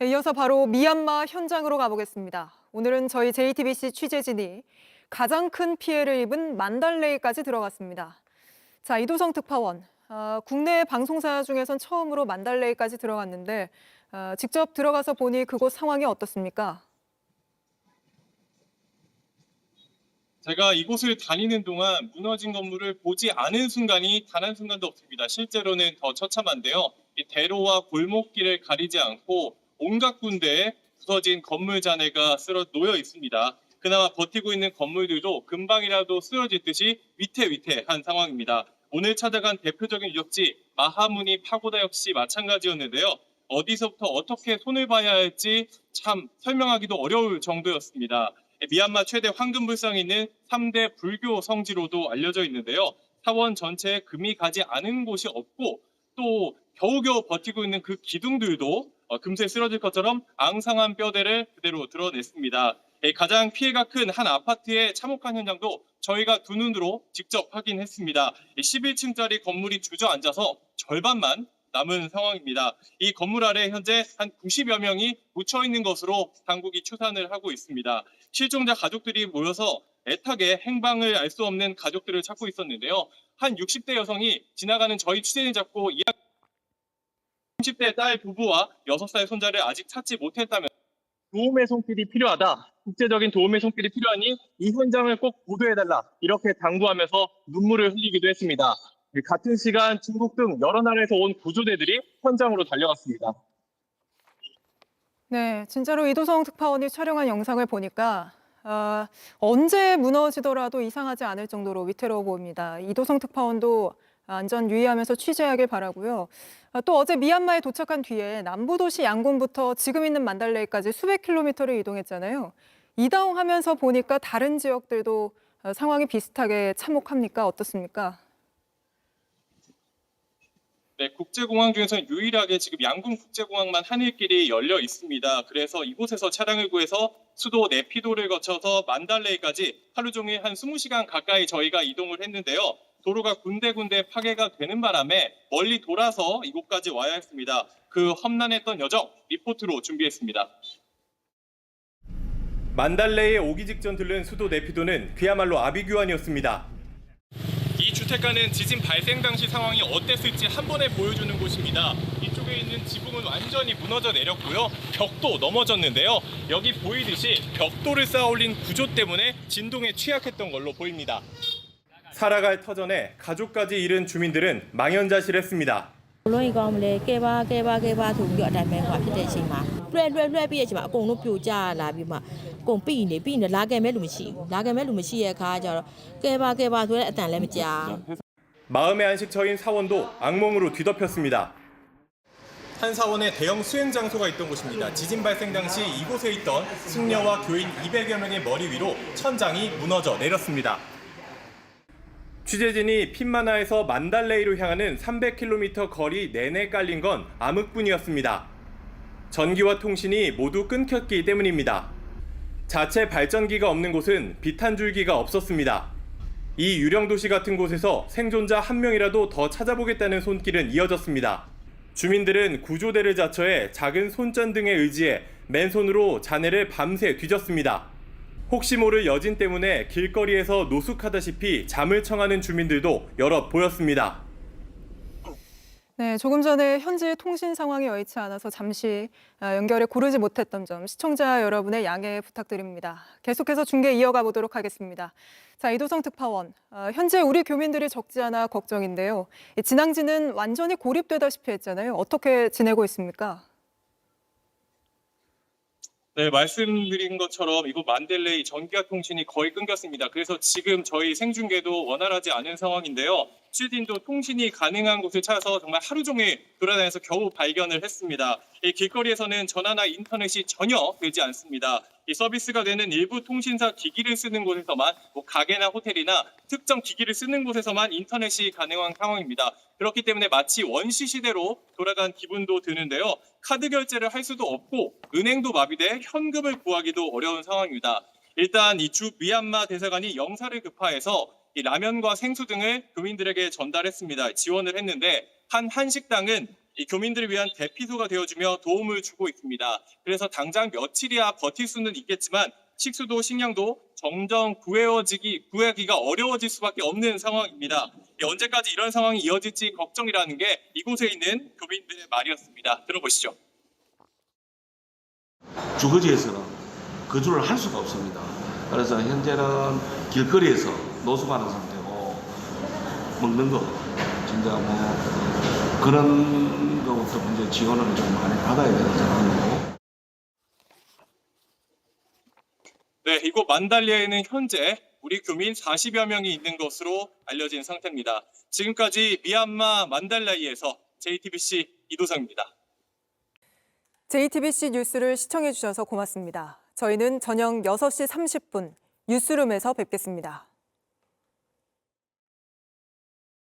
이어서 바로 미얀마 현장으로 가보겠습니다. 오늘은 저희 JTBC 취재진이 가장 큰 피해를 입은 만달레이까지 들어갔습니다. 자, 이도성 특파원, 국내 방송사 중에선 처음으로 만달레이까지 들어갔는데 직접 들어가서 보니 그곳 상황이 어떻습니까? 제가 이곳을 다니는 동안 무너진 건물을 보지 않은 순간이 단 한순간도 없습니다. 실제로는 더 처참한데요. 이 대로와 골목길을 가리지 않고 온갖 군데에 부서진 건물 잔해가 쓸어 놓여 있습니다. 그나마 버티고 있는 건물들도 금방이라도 쓰러질 듯이 위태위태한 상황입니다. 오늘 찾아간 대표적인 유적지 마하무니 파고다 역시 마찬가지였는데요. 어디서부터 어떻게 손을 봐야 할지 참 설명하기도 어려울 정도였습니다. 미얀마 최대 황금불상이 있는 3대 불교 성지로도 알려져 있는데요. 사원 전체에 금이 가지 않은 곳이 없고 또 겨우겨우 버티고 있는 그 기둥들도 금세 쓰러질 것처럼 앙상한 뼈대를 그대로 드러냈습니다. 가장 피해가 큰 한 아파트의 참혹한 현장도 저희가 두 눈으로 직접 확인했습니다. 11층짜리 건물이 주저앉아서 절반만 남은 상황입니다. 이 건물 아래 현재 한 90여 명이 묻혀 있는 것으로 당국이 추산을 하고 있습니다. 실종자 가족들이 모여서 애타게 행방을 알 수 없는 가족들을 찾고 있었는데요. 한 60대 여성이 지나가는 저희 취재진 잡고 30대 딸 부부와 6살 손자를 아직 찾지 못했다면 도움의 손길이 필요하다. 국제적인 도움의 손길이 필요하니 이 현장을 꼭 보도해달라. 이렇게 당부하면서 눈물을 흘리기도 했습니다. 같은 시간 중국 등 여러 나라에서 온 구조대들이 현장으로 달려갔습니다. 네, 진짜로 이도성 특파원이 촬영한 영상을 보니까 언제 무너지더라도 이상하지 않을 정도로 위태로워 보입니다. 이도성 특파원도 안전 유의하면서 취재하길 바라고요. 또 어제 미얀마에 도착한 뒤에 남부 도시 양곤부터 지금 있는 만달레이까지 수백 킬로미터를 이동했잖아요. 이동하면서 보니까 다른 지역들도 상황이 비슷하게 참혹합니까? 어떻습니까? 네, 국제공항 중에서는 유일하게 지금 양궁 국제공항만 하늘길이 열려 있습니다. 그래서 이곳에서 차량을 구해서 수도 네피도를 거쳐서 만달레이까지 하루 종일 한 20시간 가까이 저희가 이동을 했는데요. 도로가 군데군데 파괴가 되는 바람에 멀리 돌아서 이곳까지 와야 했습니다. 그 험난했던 여정 리포트로 준비했습니다. 만달레이에 오기 직전 들른 수도 네피도는 그야말로 아비규환이었습니다. 이 주택가는 지진 발생 당시 상황이 어땠을지 한 번에 보여주는 곳입니다. 이쪽에 있는 지붕은 완전히 무너져 내렸고요. 벽도 넘어졌는데요. 여기 보이듯이 벽돌을 쌓아 올린 구조 때문에 진동에 취약했던 걸로 보입니다. 살아갈 터전에 가족까지 잃은 주민들은 망연자실했습니다. လုံးကြီးကောင်းမလဲကဲပါကဲပါကဲပါဆိုပြီးတော့အတိုင်းပဲဟိုဖြစ်တဲ့အချိန်မှာလွှဲပြီးရဲ့အချိန်မှာအကုန်လုံးပြိုကျလာပြီးမှအကုန်ပြီးနေလာခဲ့မဲ့လူမရှိဘူးလာခဲ့မဲ့လူမရှိရဲ့အခါကျတော့ကဲပါဆိုတဲ့အတန်လည်းမကြား 마음의 안식처인 사원도 악몽으로 뒤덮였습니다. 한 사원에 대형 수행 장소가 있던 곳입니다. 지진 발생 당시 이곳에 있던 승려와 교인 200여 명의 머리 위로 천장이 무너져 내렸습니다. 취재진이 핀마나에서 만달레이로 향하는 300km 거리 내내 깔린 건 암흑뿐이었습니다. 전기와 통신이 모두 끊겼기 때문입니다. 자체 발전기가 없는 곳은 빛 한 줄기가 없었습니다. 이 유령 도시 같은 곳에서 생존자 한 명이라도 더 찾아보겠다는 손길은 이어졌습니다. 주민들은 구조대를 자처해 작은 손전등에 의지해 맨손으로 잔해를 밤새 뒤졌습니다. 혹시 모를 여진 때문에 길거리에서 노숙하다시피 잠을 청하는 주민들도 여럿 보였습니다. 네, 조금 전에 현지 통신 상황이 여의치 않아서 잠시 연결에 고르지 못했던 점 시청자 여러분의 양해 부탁드립니다. 계속해서 중계 이어가 보도록 하겠습니다. 자, 이도성 특파원, 현재 우리 교민들이 적지 않아 걱정인데요. 진앙지는 완전히 고립되다시피 했잖아요. 어떻게 지내고 있습니까? 네, 말씀드린 것처럼 이곳 만달레이 전기와 통신이 거의 끊겼습니다. 그래서 지금 저희 생중계도 원활하지 않은 상황인데요. 취재진도 통신이 가능한 곳을 찾아서 정말 하루 종일 돌아다녀서 겨우 발견을 했습니다. 이 길거리에서는 전화나 인터넷이 전혀 되지 않습니다. 이 서비스가 되는 일부 통신사 기기를 쓰는 곳에서만 가게나 호텔이나 특정 기기를 쓰는 곳에서만 인터넷이 가능한 상황입니다. 그렇기 때문에 마치 원시 시대로 돌아간 기분도 드는데요. 카드 결제를 할 수도 없고 은행도 마비돼 현금을 구하기도 어려운 상황입니다. 일단 이 주 미얀마 대사관이 영사를 급파해서 이 라면과 생수 등을 교민들에게 전달했습니다. 지원을 했는데 한 한식당은 이 교민들을 위한 대피소가 되어주며 도움을 주고 있습니다. 그래서 당장 며칠이야 버틸 수는 있겠지만 식수도 식량도 점점 구하기가 어려워질 수밖에 없는 상황입니다. 언제까지 이런 상황이 이어질지 걱정이라는 게 이곳에 있는 교민들의 말이었습니다. 들어보시죠. 주거지에서는 거주를 할 수가 없습니다. 그래서 현재는 길거리에서 노숙하는 상태고 먹는 거 진짜 뭐 그런 것부터 문제 지원을 좀 많이 받아야 되는 상황이고. 네, 이곳 만달리아에는 현재 우리 교민 40여 명이 있는 것으로 알려진 상태입니다. 지금까지 미얀마 만달라이에서 JTBC 이도상입니다. JTBC 뉴스를 시청해 주셔서 고맙습니다. 저희는 저녁 6시 30분 뉴스룸에서 뵙겠습니다.